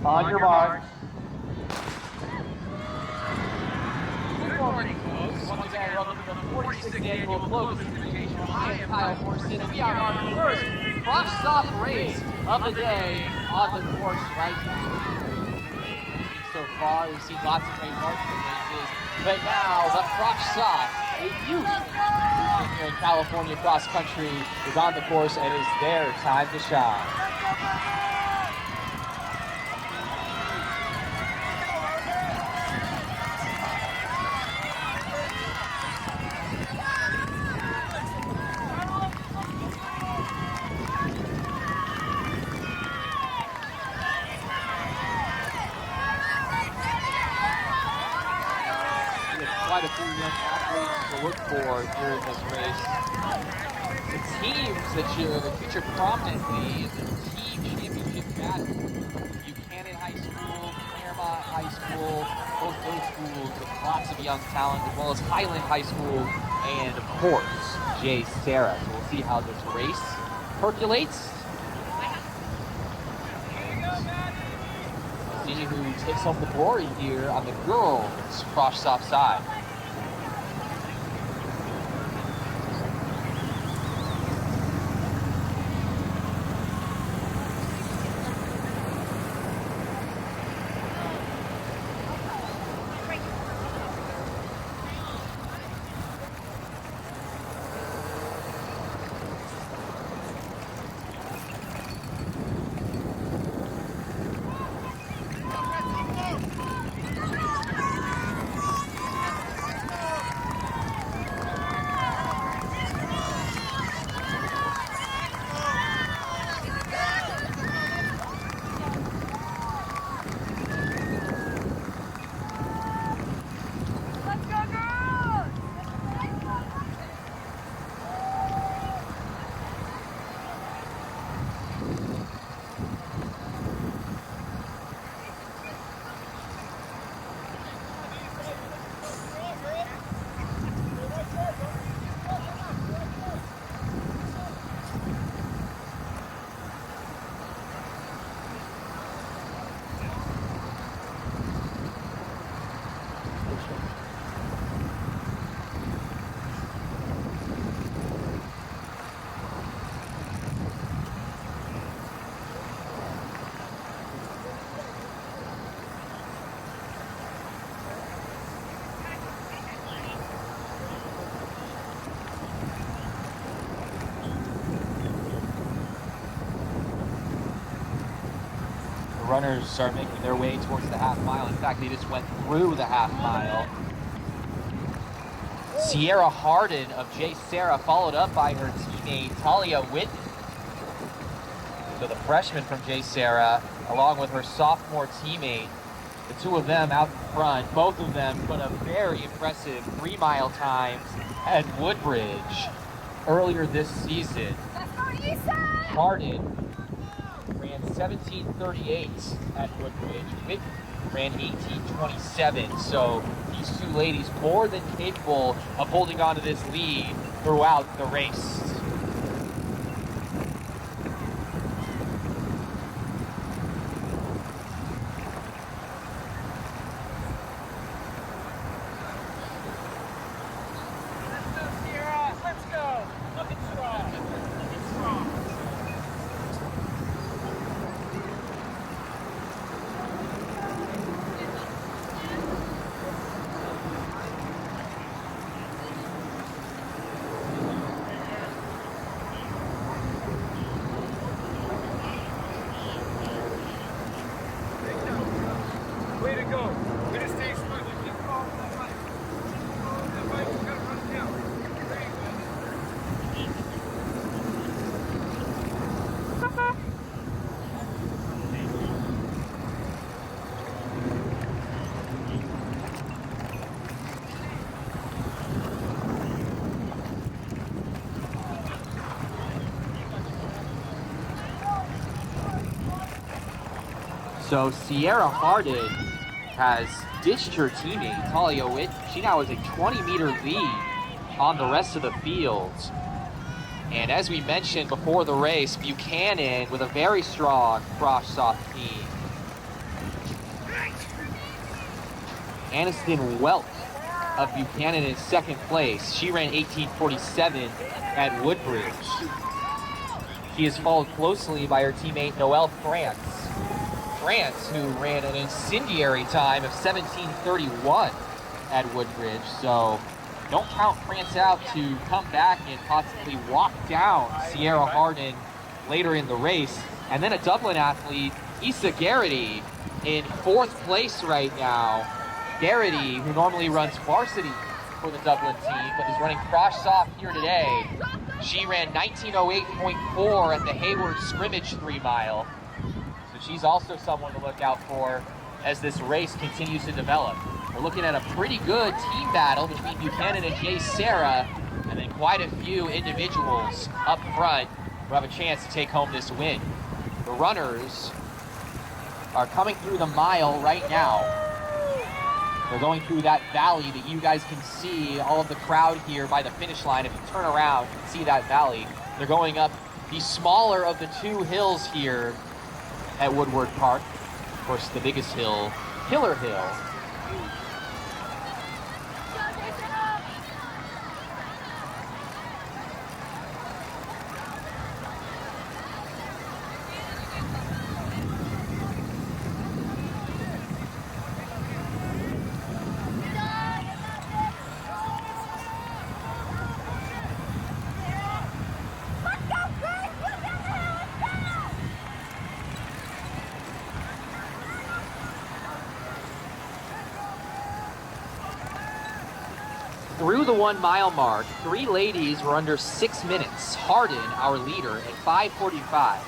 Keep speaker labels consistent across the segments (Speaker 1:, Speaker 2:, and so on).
Speaker 1: On your mark.
Speaker 2: Good morning, folks. Once again, welcome to the 46th annual Clovis Invitational. I am Kyle Corson, and we are on our first cross-stop race of the day on the course right now. So far, we've seen lots of great marksman races, but now the cross-stop, a youth here in California cross country, is on the course and it's their time to shine. Quite a few young athletes to look for here in this race. The teams that should feature prominently in the team championship battle. Buchanan High School, Claremont High School, both those schools with lots of young talent, as well as Highland High School, and of course, J. Sarah. So we'll see how this race percolates. See who takes home the glory here on the girls' cross-stop side. Runners are making their way towards the half mile. In fact, they just went through the half mile. Sierra Harden of J. Sarah, followed up by her teammate Talia Whitten. So the freshman from J. Sarah, along with her sophomore teammate, the two of them out in front. Both of them put up very impressive 3-mile times at Woodbridge earlier this season. Harden ran 17:38 at Woodbridge. Whitten ran 18:27. So these two ladies more than capable of holding on to this lead throughout the race.
Speaker 3: Let's go, Sierra. Let's go. Looking strong. Looking strong. Way to go. Way to stay smooth. Keep following that bike. That bike is going to run down. Very
Speaker 2: So Sierra Harden has ditched her teammate, Talia Whitten. She now has a 20-meter lead on the rest of the field. And as we mentioned before the race, Buchanan with a very strong cross-stop team. Aniston Welk of Buchanan in second place. She ran 18:47 at Woodbridge. She is followed closely by her teammate Noelle France. France, who ran an incendiary time of 17:31 at Woodbridge. So don't count France out to come back and possibly walk down Sierra Hardin later in the race. And then a Dublin athlete, Issa Garrity, in fourth place right now. Garrity, who normally runs varsity for the Dublin team, but is running cross-soft here today. She ran 19:08.4 at the Hayward scrimmage 3 mile. So she's also someone to look out for as this race continues to develop. We're looking at a pretty good team battle between Buchanan and Jay Sarah, and then quite a few individuals up front who have a chance to take home this win. The runners are coming through the mile right now. They're going through that valley that you guys can see all of the crowd here by the finish line. If you turn around, you can see that valley. They're going up the smaller of the two hills here at Woodward Park. Of course, the biggest hill, Killer Hill. Through the 1 mile mark, 3 ladies were under 6 minutes. Hardin, our leader, at 5:45.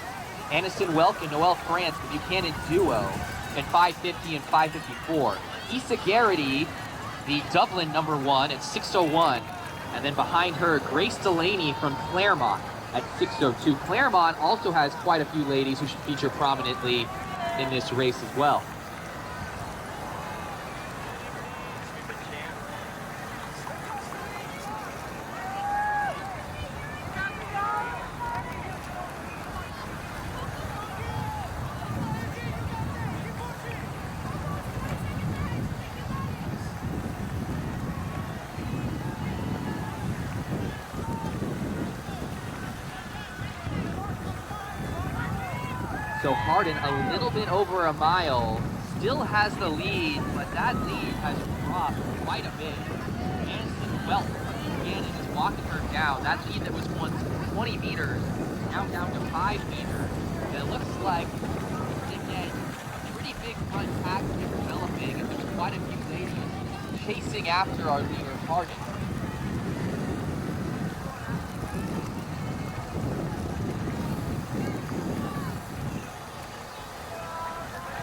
Speaker 2: Aniston Welk and Noelle France, the Buchanan duo, at 5:50 and 5:54. Issa Garrity, the Dublin number 1, at 6:01. And then behind her, Grace Delaney from Claremont at 6:02. Claremont also has quite a few ladies who should feature prominently in this race as well. So Hardin, a little bit over a mile, still has the lead, but that lead has dropped quite a bit. Aniston Welk from Buchanan is walking her down. That lead that was once 20 meters, now down to 5 meters. And it looks like, again, a pretty big front pack is developing, and there's quite a few ladies chasing after our leader, Hardin.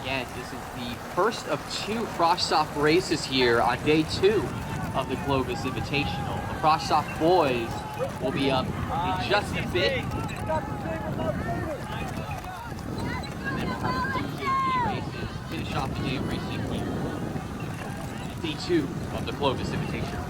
Speaker 2: Again, this is the first of 2 cross-soft races here on day 2 of the Clovis Invitational. The cross-soft boys will be up in just a bit. And then we'll have a few JP races, finish off the day of racing here. Day 2 of the Clovis Invitational.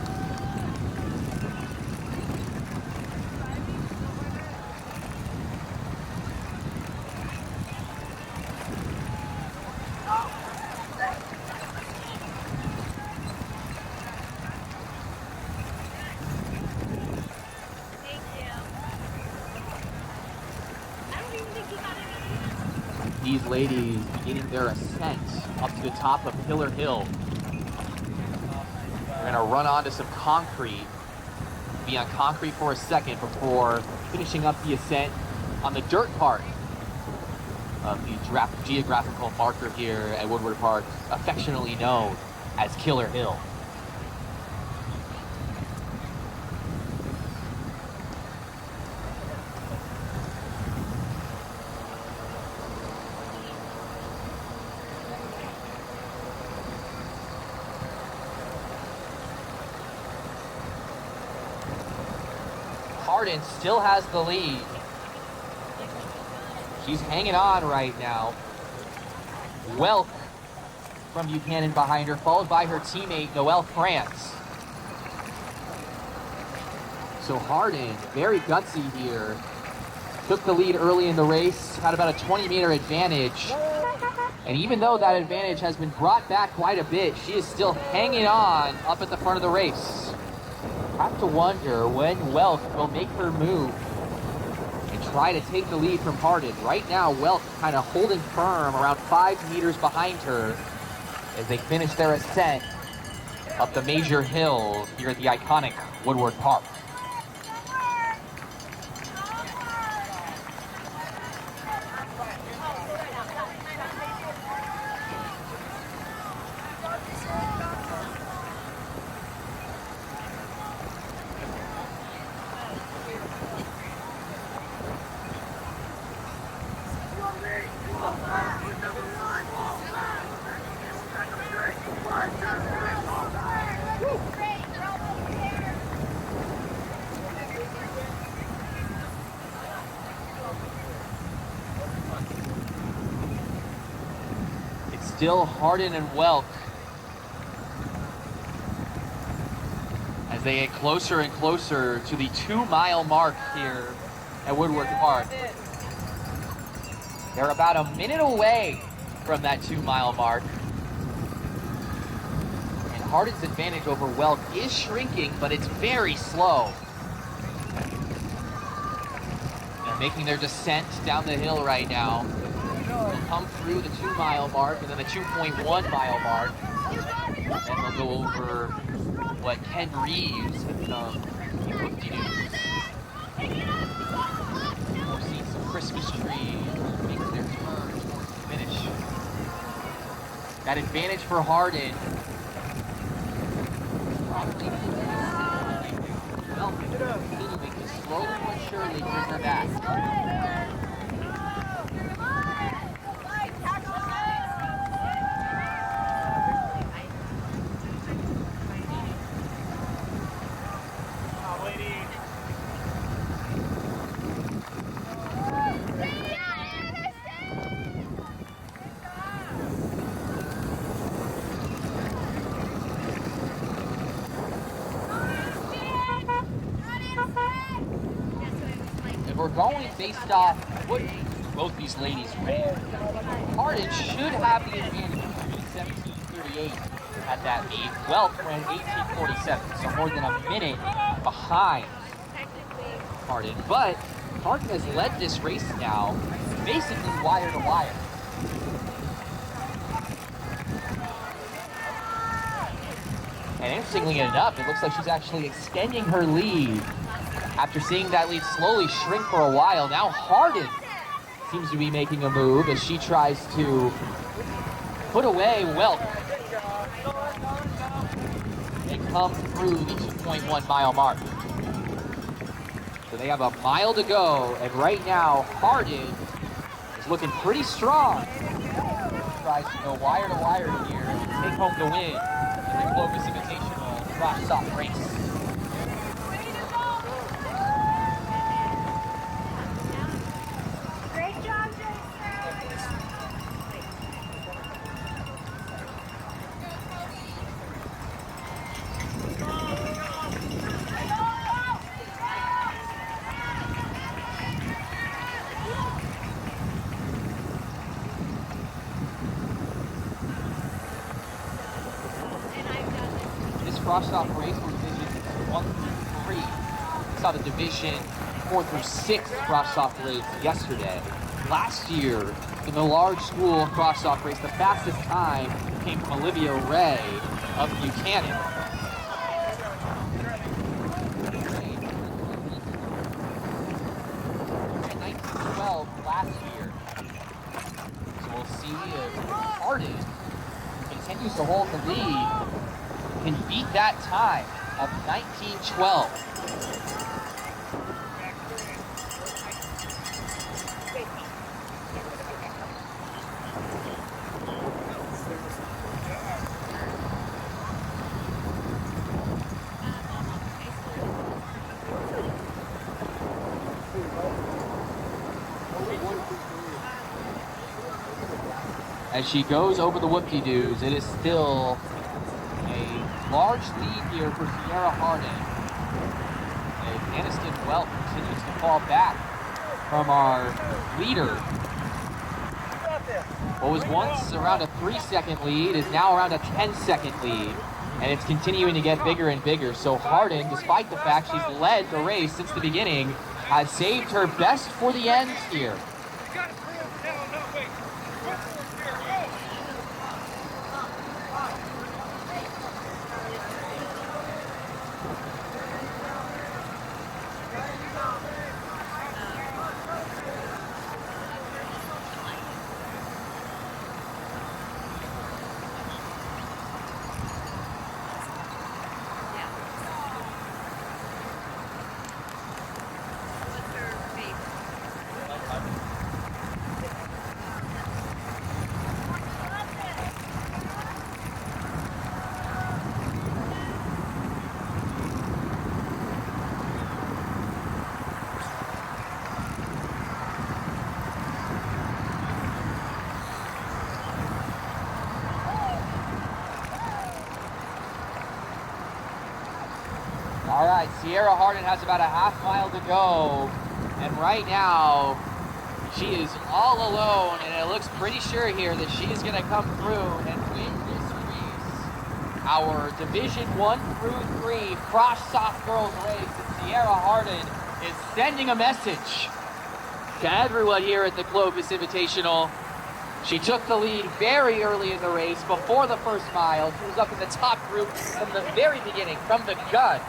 Speaker 2: These ladies beginning their ascent up to the top of Killer Hill. They're gonna run onto some concrete, be on concrete for a second before finishing up the ascent on the dirt part of the geographical marker here at Woodward Park, affectionately known as Killer Hill. Hardin still has the lead. She's hanging on right now. Welk from Buchanan behind her, followed by her teammate, Noelle France. So Hardin, very gutsy here. Took the lead early in the race, had about a 20-meter advantage. And even though that advantage has been brought back quite a bit, she is still hanging on up at the front of the race. Have to wonder when Welk will make her move and try to take the lead from Hardin. Right now, Welk kind of holding firm around 5 meters behind her as they finish their ascent up the major hill here at the iconic Woodward Park. Still Hardin and Welk as they get closer and closer to the 2-mile mark here at Woodward Park. They're about a minute away from that 2-mile mark. And Hardin's advantage over Welk is shrinking, but it's very slow. They're making their descent down the hill right now. They'll come through the 2-mile mark and then the 2.1-mile mark. Then they'll go over what Ken Reeves has done in whoop-de-doos. We'll see some Christmas trees making their turn towards the finish. That advantage for Hardin. Well, continuing to slowly but surely bring her back. We're going based off what both these ladies ran. Hardin should have the advantage between 17:38 at that meet. Welk ran 18:47, so more than a minute behind Hardin. But Hardin has led this race now, basically wire to wire. And interestingly enough, it looks like she's actually extending her lead. After seeing that lead slowly shrink for a while, now Hardin seems to be making a move as she tries to put away Welk. They come through the 2.1-mile mark. So they have a mile to go, and right now Hardin is looking pretty strong. Tries to go wire to wire here and take home the win in the Clovis Invitational cross-soft race. Cross-off race for divisions 1 through 3. We saw the division 4 through 6 cross-off race yesterday. Last year, in the large school cross-off race, the fastest time came from Olivia Ray of Buchanan. 1912 last year. So we'll see if Hardin continues to hold the lead, can beat that time of 1912. As she goes over the whoop-de-doos, it is still large lead here for Sierra Hardin. And Aniston Welk continues to fall back from our leader. What was once around a 3-second lead is now around a 10-second lead. And it's continuing to get bigger and bigger. So Hardin, despite the fact she's led the race since the beginning, has saved her best for the end here. All right, Sierra Hardin has about a half mile to go, and right now she is all alone, and it looks pretty sure here that she is going to come through and win this race. Our Division 1 through 3 cross soft girls race, and Sierra Hardin is sending a message to everyone here at the Clovis Invitational. She took the lead very early in the race, before the first mile. She was up in the top group from the very beginning, from the gun.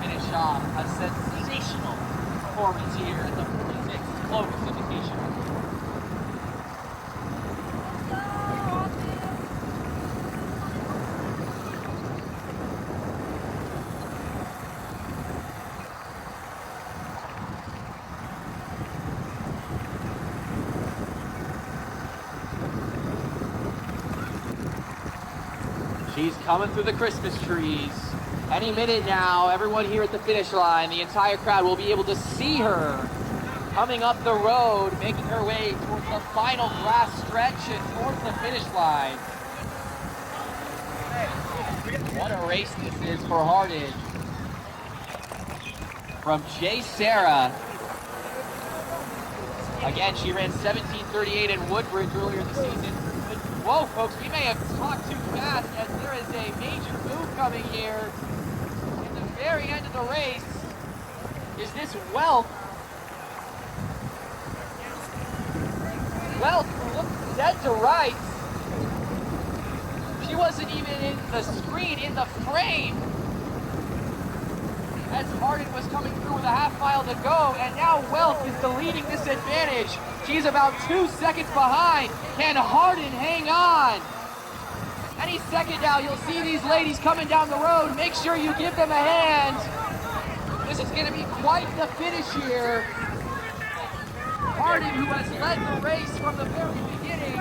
Speaker 2: Finish off a sensational performance here at the 46th Clovis Invitational. She's coming through the Christmas trees. Any minute now, everyone here at the finish line, the entire crowd will be able to see her coming up the road, making her way towards the final grass stretch and towards the finish line. What a race this is for Hardin. From J. Sarah. Again, she ran 17:38 in Woodbridge earlier this season. Whoa, folks, we may have talked too fast as there is a major move coming here. Very end of the race is this Wealth. Wealth looked dead to rights. She wasn't even in the screen, in the frame, as Hardin was coming through with a half mile to go, and now Wealth is deleting this advantage. She's about 2 seconds behind. Can Hardin hang on? Any second now, you'll see these ladies coming down the road. Make sure you give them a hand. This is going to be quite the finish here. Hardin, who has led the race from the very beginning,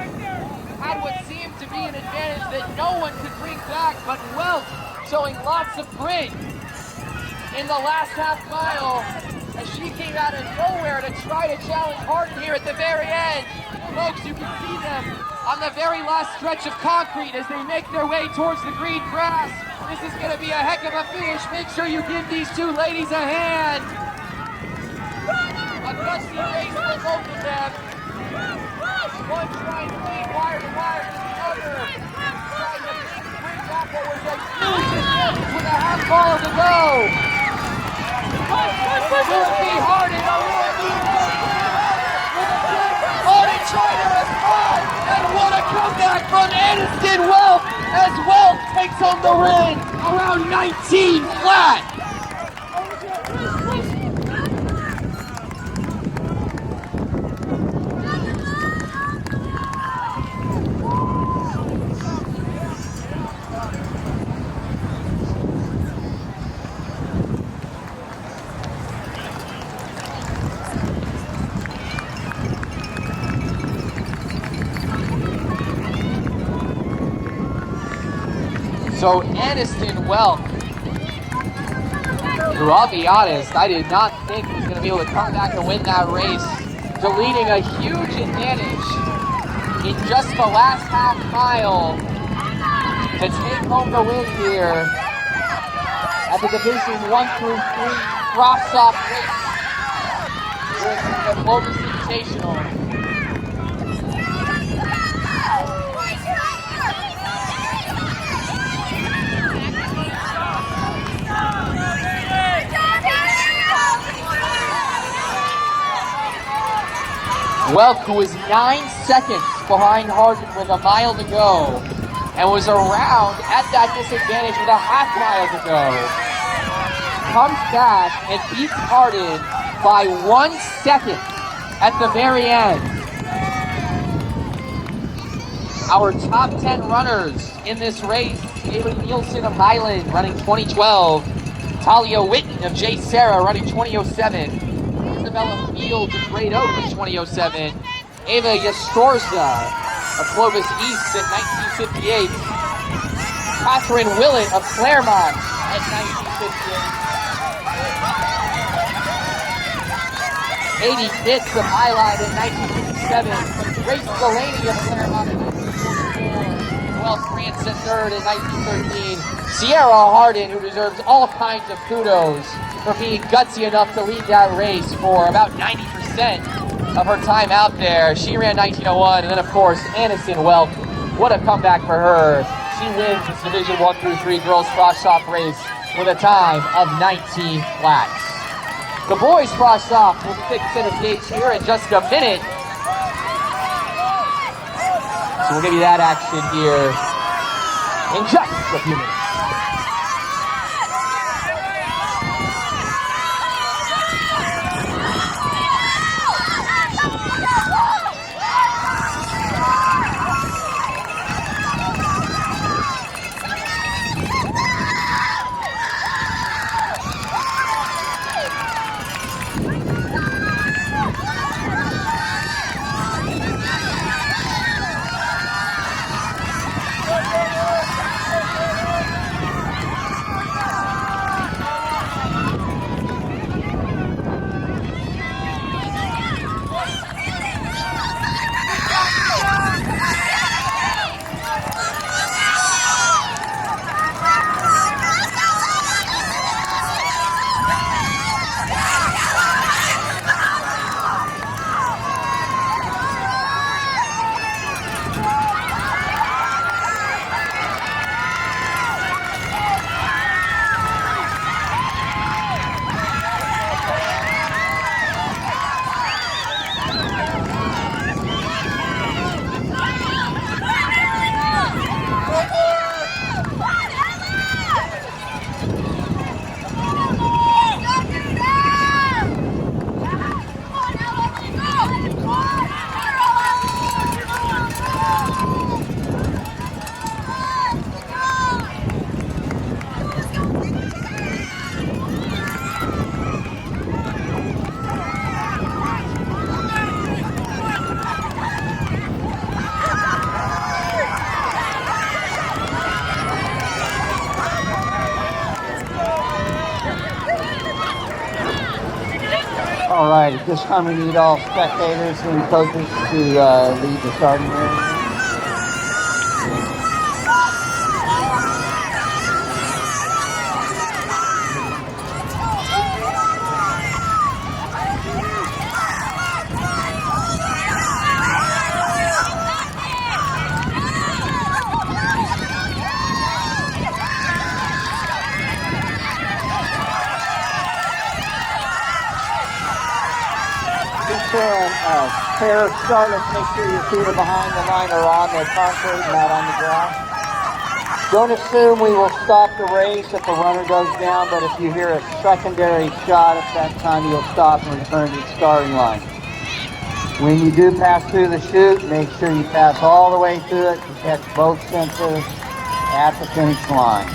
Speaker 2: had what seemed to be an advantage that no one could bring back, but Wealth showing lots of grit in the last half mile as she came out of nowhere to try to challenge Hardin here at the very end. Folks, you can see them on the very last stretch of concrete as they make their way towards the green grass. This is going to be a heck of a finish. Make sure you give these two ladies a hand. A gusty race for both of them. One trying to lead wire to wire to the other. Trying to bring back what was a huge advantage with a half mile to go. Will it be Hardin or will it be Hardin trying to respond, and what a comeback from Aniston Wealth as Wealth takes home the win around 19 flat. So Aniston Wealth, who I'll be honest, I did not think was going to be able to come back and win that race, deleting a huge advantage in just the last half mile to take home the win here at the Division 1 through 3 cross-up race with the Clovis Invitational. Welk, who was 9 seconds behind Harden with a mile to go, and was around at that disadvantage with a half mile to go, comes back and beats Harden by 1 second at the very end. Our top 10 runners in this race: Haley Nielsen of Highland running 2012, Talia Witten of J. Sarah running 2007, Isabella Fields of Great Oak in 2007, Ava Yastorza of Clovis East at 1958, Catherine Willett of Claremont at 1958, Katie Fitz of Highline in 1957, Grace Delaney of Claremont in 1944, Wells Grants at third in 1913, Sierra Harden, who deserves all kinds of kudos for being gutsy enough to lead that race for about 90% of her time out there. She ran 1901, and then of course Aniston Welk. What a comeback for her. She wins this Division 1 through 3 girls cross-off race with a time of 19 laps. The boys cross-off will take center stage here in just a minute. So we'll give you that action here in just a few minutes.
Speaker 1: All right, at this time we need all spectators and coaches to lead the starting area. Pair of starters, make sure your feet are behind the line or on the concrete, not on the ground. Don't assume we will stop the race if the runner goes down, but if you hear a secondary shot at that time, you'll stop and return to the starting line. When you do pass through the chute, make sure you pass all the way through it to catch both sensors at the finish line.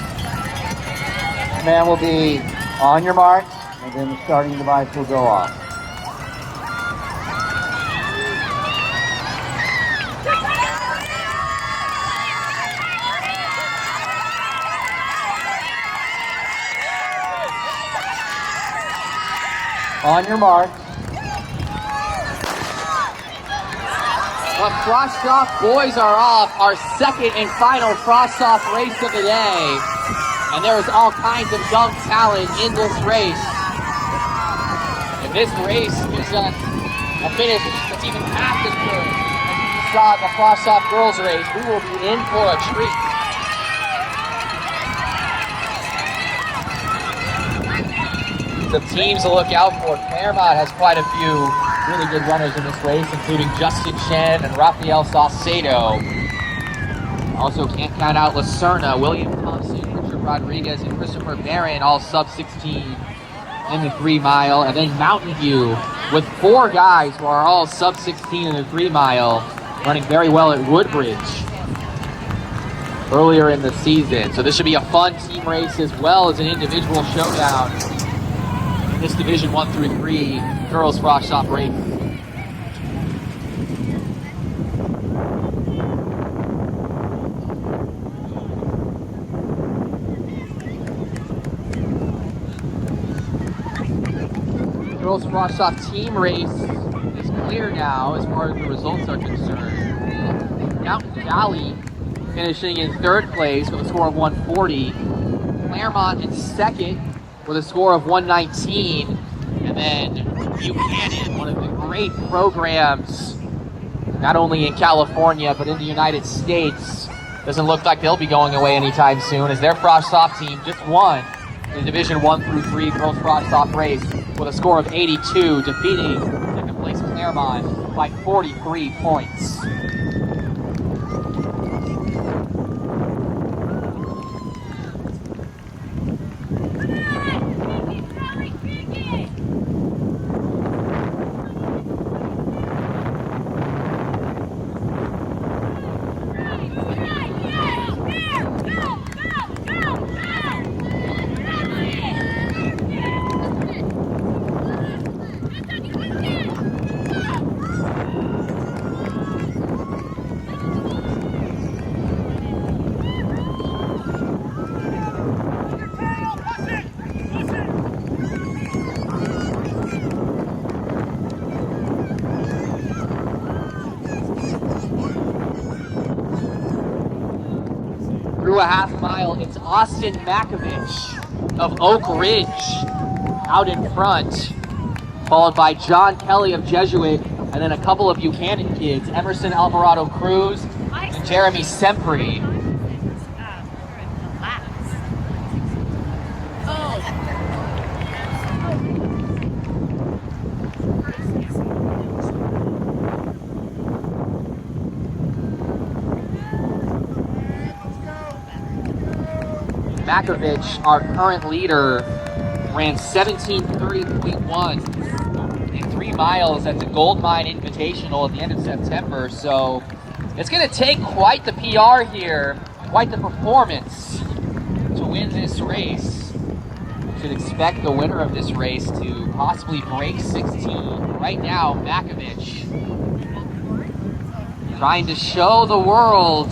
Speaker 1: Command will be on your mark, and then the starting device will go off. On your mark.
Speaker 2: The cross-off boys are off, our second and final cross-off race of the day. And there is all kinds of young talent in this race. If this race gives us a finish that's even half as good as we saw in the cross-off girls race, we will be in for a treat. Some teams to look out for. Claremont has quite a few really good runners in this race, including Justin Chen and Rafael Saucedo. Also can't count out Lacerna, William Thompson, Richard Rodriguez, and Christopher Barron, all sub-16 in the 3 mile. And then Mountain View with 4 guys who are all sub-16 in the 3 mile, running very well at Woodbridge earlier in the season. So this should be a fun team race as well as an individual showdown in this Division 1 through 3 girls frosh stop race. Girls frosh stop team race is clear now as far as the results are concerned. Mountain Valley finishing in 3rd place with a score of 140. Claremont in 2nd with a score of 119. And then Buchanan, one of the great programs, not only in California, but in the United States. Doesn't look like they'll be going away anytime soon, as their frosh stop team just won the Division 1 through 3 girls frosh stop race with a score of 82, defeating 2nd place Claremont by 43 points. Through a half mile, it's Austin Makovich of Oak Ridge out in front, followed by John Kelly of Jesuit, and then a couple of Buchanan kids, Emerson Alvarado Cruz and Jeremy Sempri. Makovich, our current leader, ran 17:30.1 in 3 miles at the Gold Mine Invitational at the end of September. So it's going to take quite the PR here, quite the performance to win this race. You should expect the winner of this race to possibly break 16. Right now, Makovich trying to show the world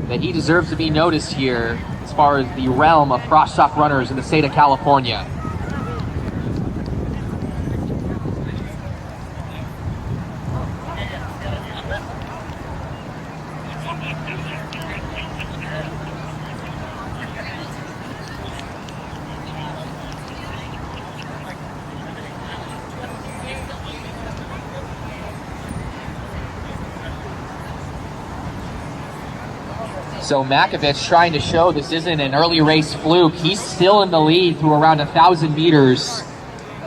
Speaker 2: that he deserves to be noticed here as far as the realm of frosh stop runners in the state of California. So Makovich trying to show this isn't an early race fluke. He's still in the lead through around 1,000 meters.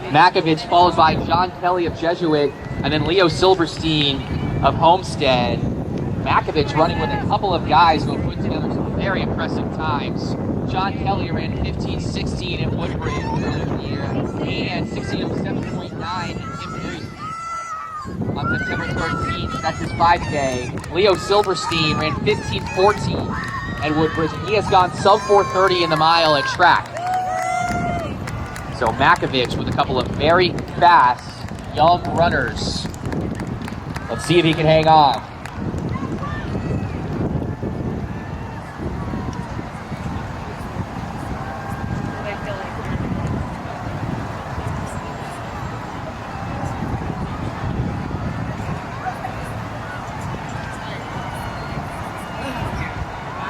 Speaker 2: Makovich followed by John Kelly of Jesuit and then Leo Silverstein of Homestead. Makovich running with a couple of guys who have put together some very impressive times. John Kelly ran 15:16 in Woodbridge earlier in the year and 16:07.9 in Tim Booth on September 13th. That's his 5K. Leo Silverstein ran 15:14 at Woodbridge, and he has gone sub 4:30 in the mile at track. So Makovich with a couple of very fast young runners. Let's see if he can hang on.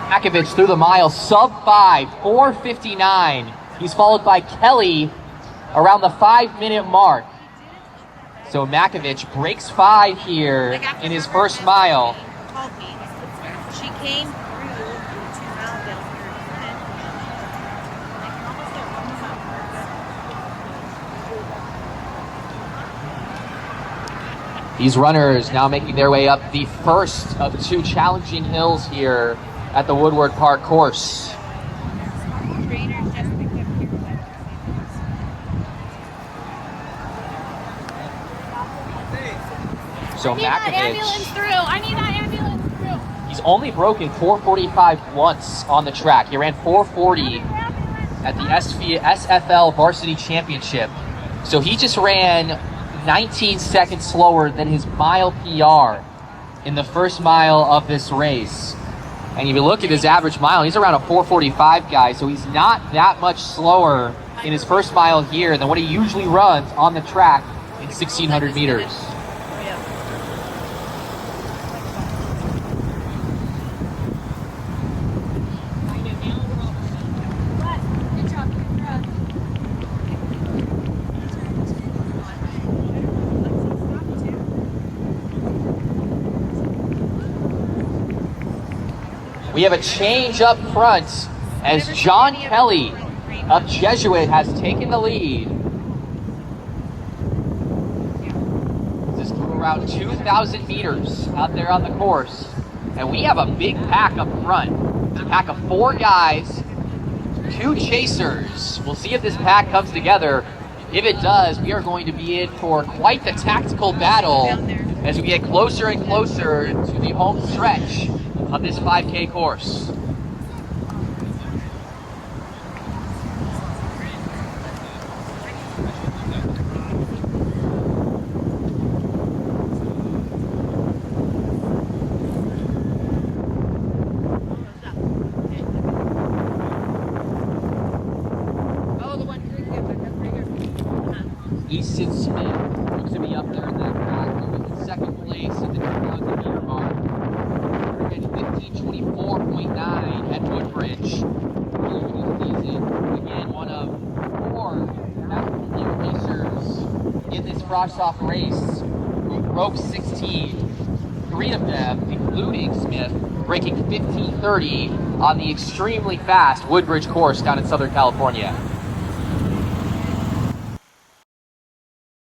Speaker 2: Makovich through the mile, sub 5, 4:59. He's followed by Kelly around the 5-minute mark. So Makovich breaks 5 here in his first mile.
Speaker 4: She came through the 2 mile down here.
Speaker 2: These runners now making their way up the first of 2 challenging hills here at the Woodward Park course.
Speaker 4: Trainers just picked up your
Speaker 2: So
Speaker 4: I need that ambulance
Speaker 2: Makovich,
Speaker 4: through. I need that ambulance through.
Speaker 2: he's only broken 4:45 once on the track. He ran 4:40 at the SFL Varsity Championship. So he just ran 19 seconds slower than his mile PR in the first mile of this race. And if you look at his average mile, he's around a 4:45 guy, so he's not that much slower in his first mile here than what he usually runs on the track in 1,600 meters. We have a change up front as John Kelly of Jesuit has taken the lead. This is through around 2,000 meters out there on the course. And we have a big pack up front. It's a pack of 4 guys, 2 chasers. We'll see if this pack comes together. If it does, we are going to be in for quite the tactical battle as we get closer and closer to the home stretch of this 5K course. Easton Smith looks to be up there in that pack, in second place at the 2,000 meter mark. 15:24.9 at Woodbridge. Earlier this season, again, one of 4 fastest racers in this frost-off race who broke 16. 3 of them, including Smith, breaking 15:30 on the extremely fast Woodbridge course down in Southern California.